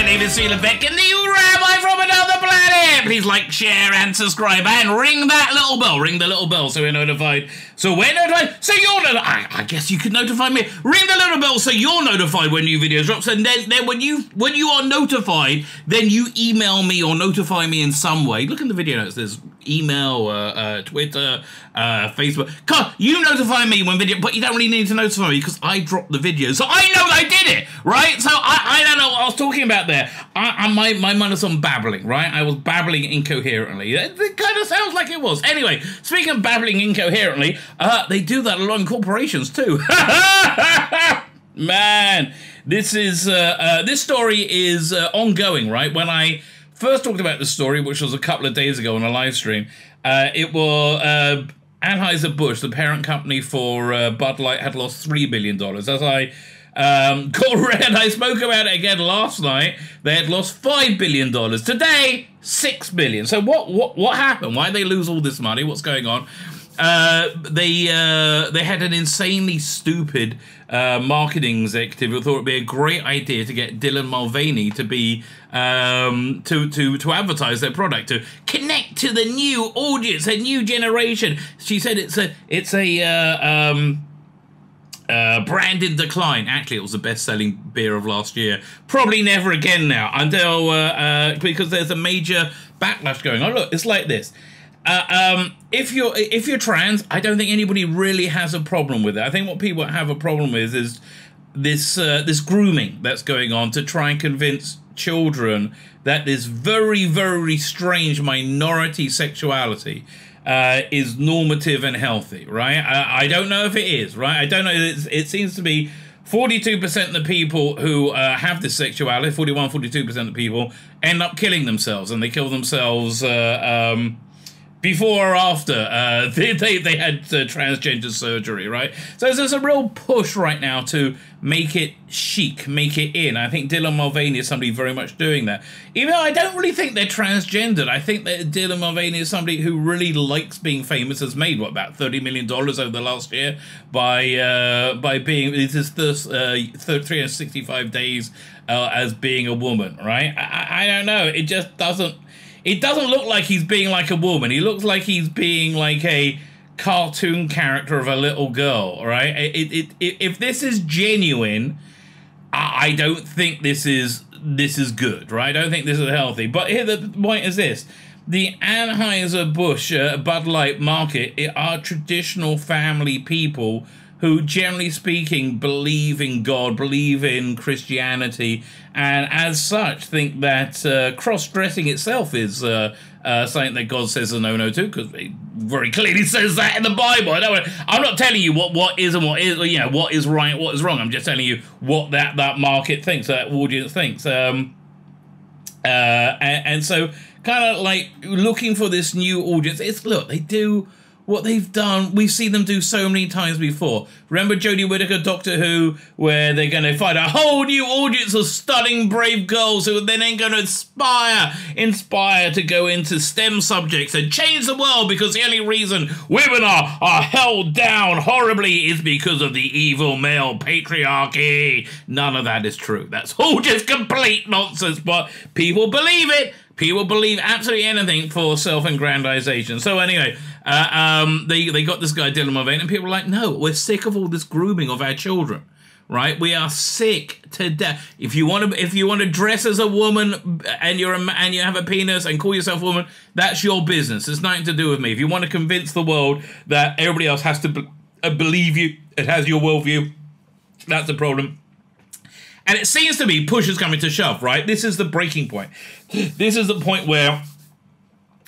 name is Tzvi Lebetkin, the rabbi from another planet. Please like, share, and subscribe, and ring that little bell. Ring the little bell so we're notified. So we're notified. So you're notified. I guess you could notify me. Ring the little bell so you're notified when new videos drop. And then when you are notified, then you email me or notify me in some way. Look in the video notes. There's email, Twitter, Facebook. God, you notify me when video, but you don't really need to notify me because I dropped the video, so I know I did it, right? So I don't know what I was talking about there. My mind was on babbling, right? I was babbling incoherently. It kind of sounds like it was. Anyway, speaking of babbling incoherently, they do that a lot in corporations too. Man, this story is ongoing, right? When I first talked about the story, which was a couple of days ago on a live stream, it was Anheuser Busch, the parent company for Bud Light, had lost $3 billion. As I got read, I spoke about it again last night. They had lost $5 billion. Today, $6 billion. So what happened? Why did they lose all this money? What's going on? They had an insanely stupid marketing executive who thought it'd be a great idea to get Dylan Mulvaney to be to advertise their product, to connect to the new audience, a new generation. She said it's a brand in decline. Actually, it was the best-selling beer of last year. Probably never again now, until because there's a major backlash going on. Look, it's like this. If you're trans, I don't think anybody really has a problem with it. I think what people have a problem with is this grooming that's going on to try and convince children that this very, very strange minority sexuality is normative and healthy, right? I don't know if it is, right? I don't know. It seems to be 42% of the people who have this sexuality, 42% of the people end up killing themselves, and they kill themselves before or after they had transgender surgery, right? So there's a real push right now to make it chic, make it in. I think Dylan Mulvaney is somebody very much doing that. Even though I don't really think they're transgendered, I think that Dylan Mulvaney is somebody who really likes being famous, has made, what, about $30 million over the last year by being, this is 365 days as being a woman, right? I don't know, it just doesn't. It doesn't look like he's being like a woman. He looks like he's being like a cartoon character of a little girl, right? If this is genuine, I don't think this is good, right? I don't think this is healthy. But here the point is this. The Anheuser-Busch Bud Light market are traditional family people who, generally speaking, believe in God, believe in Christianity, and as such think that cross-dressing itself is something that God says is no-no to, because he very clearly says that in the Bible. I'm not telling you what is and what is, you know, what is right and what is wrong. I'm just telling you what that market thinks, that audience thinks. And so kind of like looking for this new audience. Look, they do what they've done, we've seen them do so many times before. Remember Jodie Whittaker, Doctor Who, where they're going to find a whole new audience of stunning, brave girls who then ain't going to inspire to go into STEM subjects and change the world, because the only reason women are held down horribly is because of the evil male patriarchy. None of that is true. That's all just complete nonsense, but people believe it. People believe absolutely anything for self-aggrandization. So anyway, they got this guy Dylan Mulvaney, and people are like, no, we're sick of all this grooming of our children, right? We are sick to death. If you want to dress as a woman and you have a penis and call yourself a woman, that's your business. It's nothing to do with me. If you want to convince the world that everybody else has to believe you, it has your worldview, that's the problem. And it seems to me push is coming to shove, right? This is the breaking point. This is the point where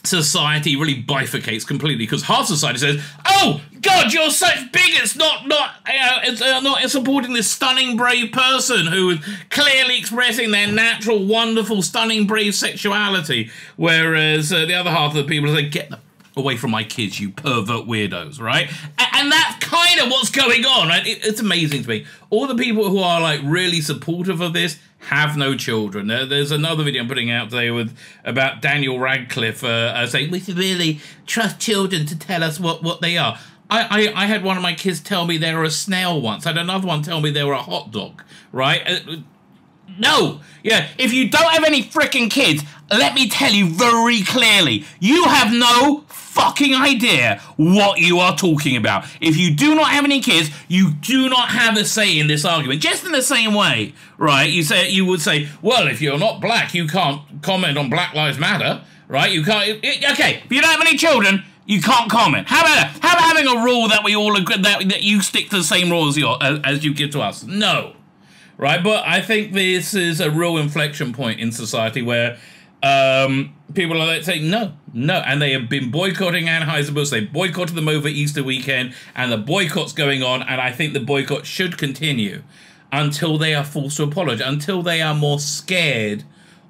society really bifurcates completely, because half society says, "Oh God, you're such bigots, not supporting this stunning, brave person who is clearly expressing their natural, wonderful, stunning, brave sexuality," whereas the other half of the people say, "Get the away from my kids, you pervert weirdos," right? And that's kind of what's going on, right? It's amazing to me. All the people who are like really supportive of this have no children. There's another video I'm putting out today about Daniel Radcliffe saying we should really trust children to tell us what they are. I had one of my kids tell me they were a snail once. I had another one tell me they were a hot dog, right? No. Yeah, if you don't have any freaking kids, let me tell you very clearly, you have no fucking idea what you are talking about. If you do not have any kids, you do not have a say in this argument. Just in the same way, right? You would say, well, if you're not black, you can't comment on Black Lives Matter, right? You can't. Okay, if you don't have any children, you can't comment. How about having a rule that we all agree that you stick to the same rules as you give to us? No. Right, but I think this is a real inflection point in society where people are like saying no, and they have been boycotting Anheuser-Busch. They boycotted them over Easter weekend, and the boycott's going on, and I think the boycott should continue until they are forced to apologize, until they are more scared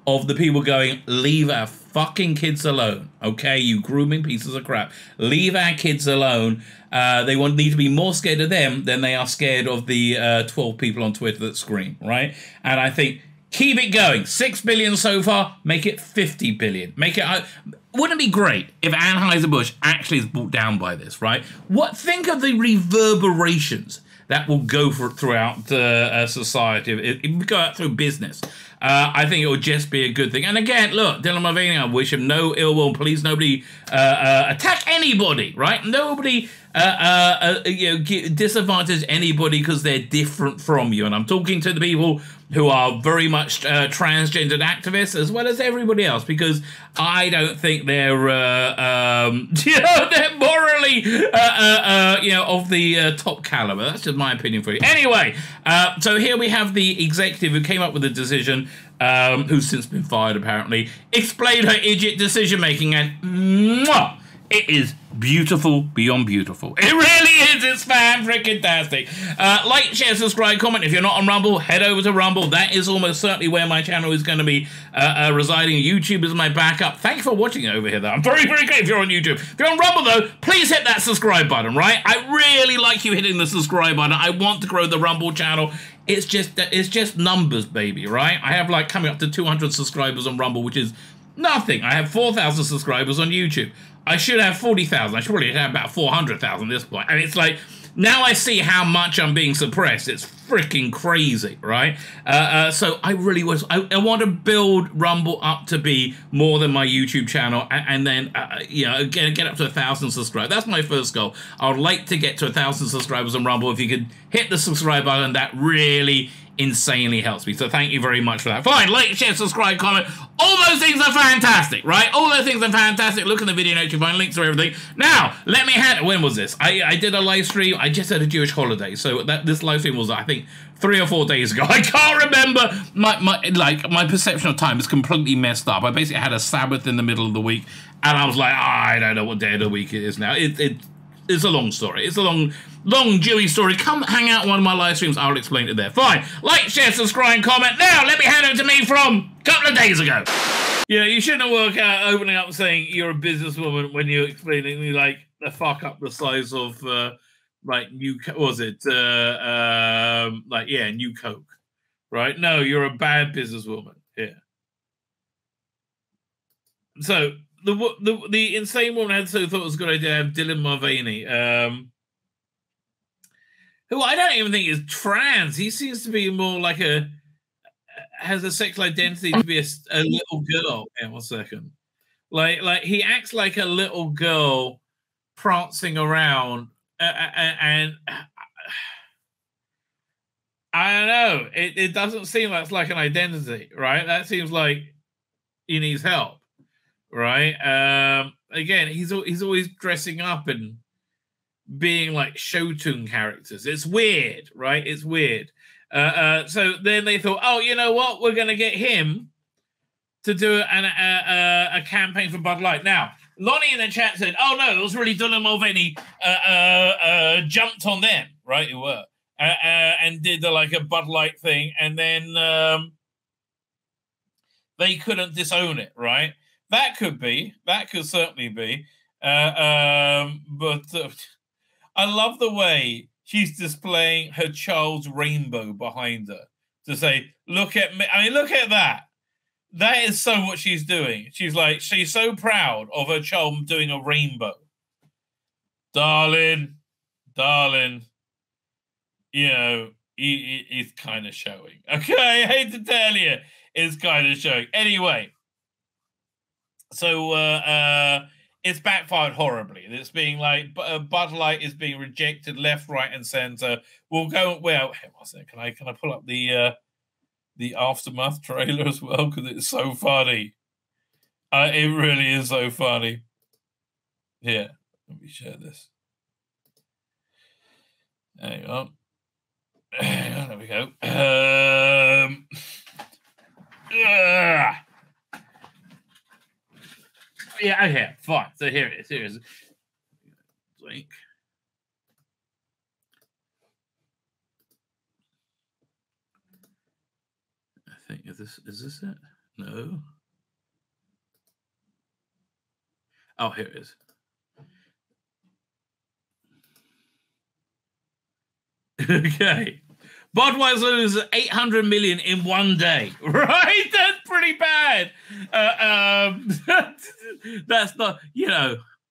of the people going, leave our fucking kids alone, okay, you grooming pieces of crap. Leave our kids alone. They need to be more scared of them than they are scared of the 12 people on Twitter that scream, right? And I think keep it going. 6 billion so far. Make it 50 billion. Make it. Wouldn't it be great if Anheuser-Busch actually is brought down by this, right? Think of the reverberations that will go throughout society. If we go out through business. I think it would just be a good thing. And again, look, Dylan Mulvaney, I wish him no ill will. Please, nobody attack anybody, right? Nobody disadvantage anybody because they're different from you. And I'm talking to the people who are very much transgendered activists as well as everybody else, because I don't think they're they're morally of the top caliber. That's just my opinion for you. Anyway, so here we have the executive who came up with the decision, who's since been fired apparently, explained her idiot decision making, and mwah, it is beautiful beyond beautiful. It really is. It's fan-freaking-tastic. Like, share, subscribe, comment. If you're not on Rumble, head over to Rumble. That is almost certainly where my channel is going to be residing. YouTube is my backup. Thank you for watching over here, though. I'm very, very great if you're on YouTube. If you're on Rumble, though, please hit that subscribe button, right? I really like you hitting the subscribe button. I want to grow the Rumble channel. It's just numbers, baby, right? I have, like, coming up to 200 subscribers on Rumble, which is nothing. I have 4,000 subscribers on YouTube. I should have 40,000. I should probably have about 400,000 at this point. And it's like, now I see how much I'm being suppressed. It's freaking crazy, right? So I really I want to build Rumble up to be more than my YouTube channel, and then, get up to 1,000 subscribers. That's my first goal. I would like to get to 1,000 subscribers on Rumble. If you could hit the subscribe button, that really insanely helps me. So thank you very much for that. Fine, like, share, subscribe, comment. All those things are fantastic, right? All those things are fantastic. Look in the video notes, you find links to everything. Now, let me when was this? I did a live stream. I just had a Jewish holiday. So this live stream was, I think, 3 or 4 days ago. I can't remember. My perception of time is completely messed up. I basically had a Sabbath in the middle of the week, and I was like, I don't know what day of the week it is now. It's a long story. It's a long Jewish story. Come hang out on one of my live streams. I'll explain it there. Fine. Like, share, subscribe, and comment. Now, let me hand it to me from a couple of days ago. Yeah, you shouldn't work out opening up and saying you're a businesswoman when you're explaining, like, the fuck up the size of, new Coke. Right? No, you're a bad businesswoman. Yeah. So, the insane woman had thought it was a good idea to have Dylan Mulvaney, who I don't even think is trans. He seems to be more like has a sexual identity to be a little girl. Yeah, 1 second. Like he acts like a little girl prancing around, and I don't know. It doesn't seem like it's like an identity, right? That seems like he needs help. Right. Again, he's always dressing up and being like show tune characters. It's weird, right? It's weird. So then they thought, oh, you know what? We're gonna get him to do a campaign for Bud Light. Now, Lonnie in the chat said, oh no, it was really Dylan Mulvaney jumped on them, right? Who were and did a Bud Light thing, and then they couldn't disown it, right? That could be. That could certainly be. But I love the way she's displaying her child's rainbow behind her to say, look at me. I mean, look at that. That is so what she's doing. She's so proud of her child doing a rainbow. Darling, He's kind of showing. Okay, I hate to tell you, it's kind of showing. Anyway, so it's backfired horribly. It's being like Bud Light is being rejected left, right, and center. We'll go. Well, hang on a second. Can I pull up the Aftermath trailer as well, because it's so funny. It really is so funny. Here, let me share this. Hang on. There we go. Yeah, okay, fine. So here it is. Here it is. Link. I think is this it? No. Oh, here it is. Okay. Budweiser loses 800 million in one day, right? That's pretty bad. That's not,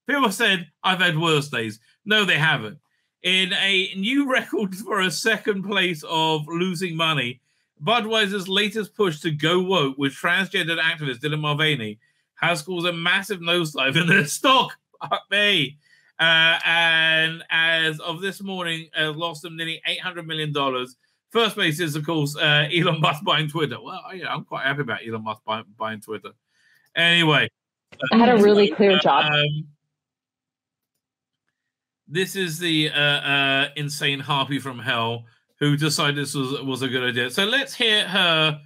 people said I've had worse days. No, they haven't. In a new record for a second place of losing money, Budweiser's latest push to go woke with transgender activist Dylan Mulvaney has caused a massive nosedive in their stock. Fuck me. And as of this morning, lost them nearly $800 million. First place is, of course, Elon Musk buying Twitter. Well, I'm quite happy about Elon Musk buying Twitter. Anyway. I had a really clear job. This is the insane harpy from hell who decided this was a good idea. So let's hear her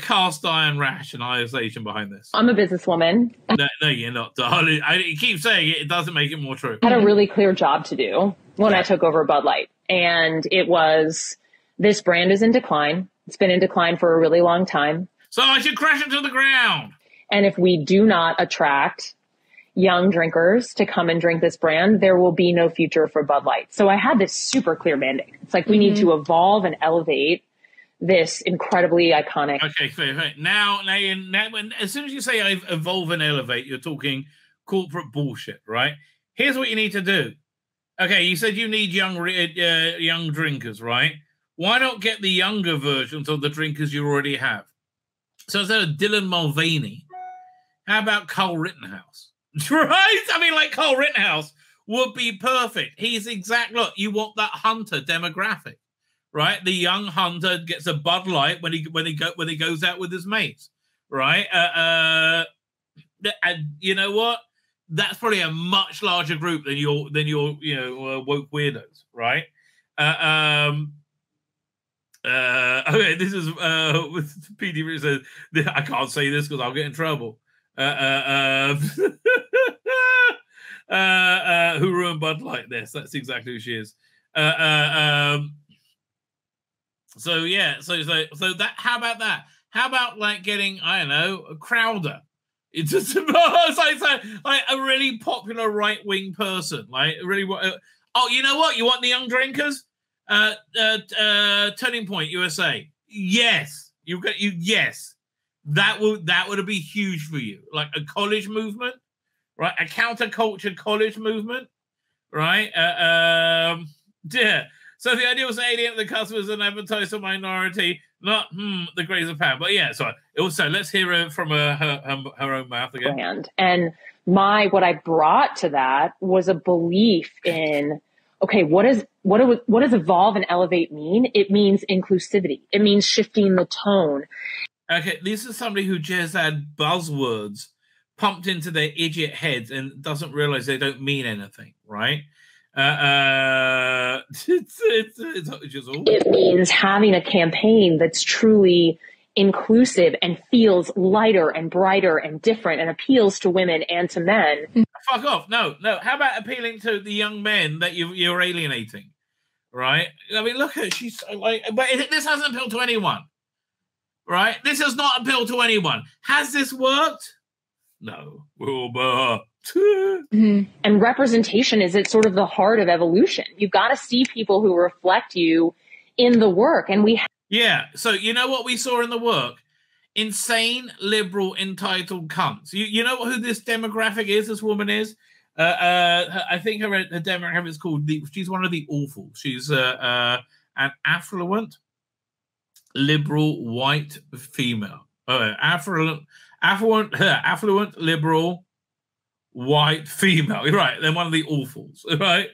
cast iron rationalization behind this. I'm a businesswoman. No, you're not, darling. I keep saying it. It doesn't make it more true. I had a really clear job to do when I took over Bud Light. And it was, this brand is in decline. It's been in decline for a really long time. So I should crash it to the ground. And if we do not attract young drinkers to come and drink this brand, there will be no future for Bud Light. So I had this super clear mandate. It's like we need to evolve and elevate this incredibly iconic. Okay, fair. Now, as soon as you say evolve and elevate, you're talking corporate bullshit, right? Here's what you need to do. Okay, you said you need young drinkers, right? Why not get the younger versions of the drinkers you already have? So instead of Dylan Mulvaney, how about Carl Rittenhouse? Right? I mean, like Carl Rittenhouse would be perfect. He's look, you want that hunter demographic. Right, the young hunter gets a Bud Light when he goes out with his mates, right? And you know what? That's probably a much larger group than your woke weirdos, right? Okay, this is with PD Rich says I can't say this because I'll get in trouble. Who ruined Bud Light? That's exactly who she is. So yeah, so that. How about that? How about like getting a Crowder? It's just like a really popular right wing person, like really. Oh, you know what? You want the young drinkers? Turning Point USA. Yes, yes. That would be huge for you, like a college movement, right? A counterculture college movement, right? Yeah. So the idea was to alienate the customers and advertise a minority, not the grace of power. But yeah, sorry. Also, let's hear it from her own mouth again. Brand. And what I brought to that was a belief in, okay, what does evolve and elevate mean? It means inclusivity. It means shifting the tone. Okay, this is somebody who just had buzzwords pumped into their idiot heads and doesn't realize they don't mean anything, right? It's just awful. It means having a campaign that's truly inclusive and feels lighter and brighter and different and appeals to women and to men. Fuck off. No. How about appealing to the young men that you're alienating? Right? I mean, look at she's like, but this hasn't appealed to anyone. Right? This has not appealed to anyone. Has this worked? No. And representation is at sort of the heart of evolution. You've got to see people who reflect you in the work. And yeah. So you know what we saw in the work? Insane, liberal, entitled cunts. You know who this demographic is, this woman is? I think her demographic is called she's one of the awful. She's an affluent, liberal, white female. Affluent, liberal, white female. You're right. They're one of the awfuls, right?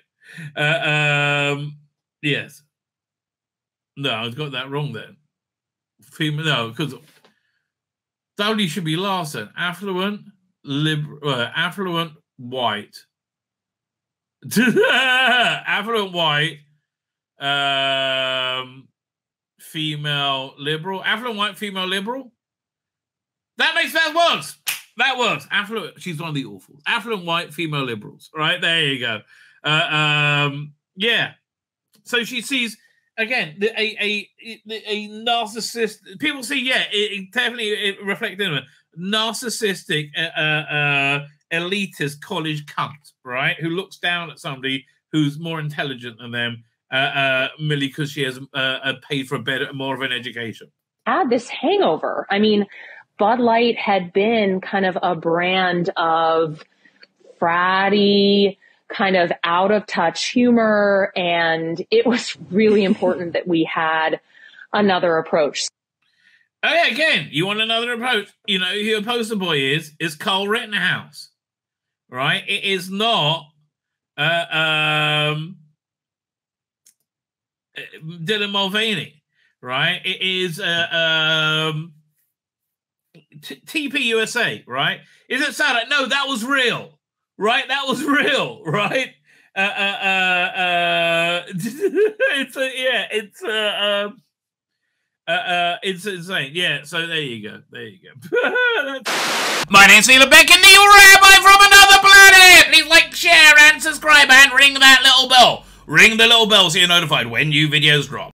Yes. No, I got that wrong then. Female, no, because W should be last then. Affluent, affluent, white. Affluent, white, female, liberal. Affluent, white, female, liberal. That works. That works. Affluent. She's one of the awfuls. Affluent, white, female, liberals. Right there you go. Yeah. So she sees again a narcissist. People see, yeah, it definitely reflects in a narcissistic, elitist college cunt, right? Who looks down at somebody who's more intelligent than them, merely because she has paid for more of an education. Add this hangover. I mean, Bud Light had been kind of a brand of fratty, kind of out of touch humor. And it was really important that we had another approach. Oh, yeah, again, you want another approach. You know who your poster boy is Carl Rittenhouse, right? It is not Dylan Mulvaney, right? It is TP USA, right? Is it sad? No, that was real, right? That was real, right? It's insane. Yeah, so there you go. There you go. My name's Tzvi Lebetkin, the rabbi from another planet. Please like, share, and subscribe, and ring that little bell. Ring the little bell so you're notified when new videos drop.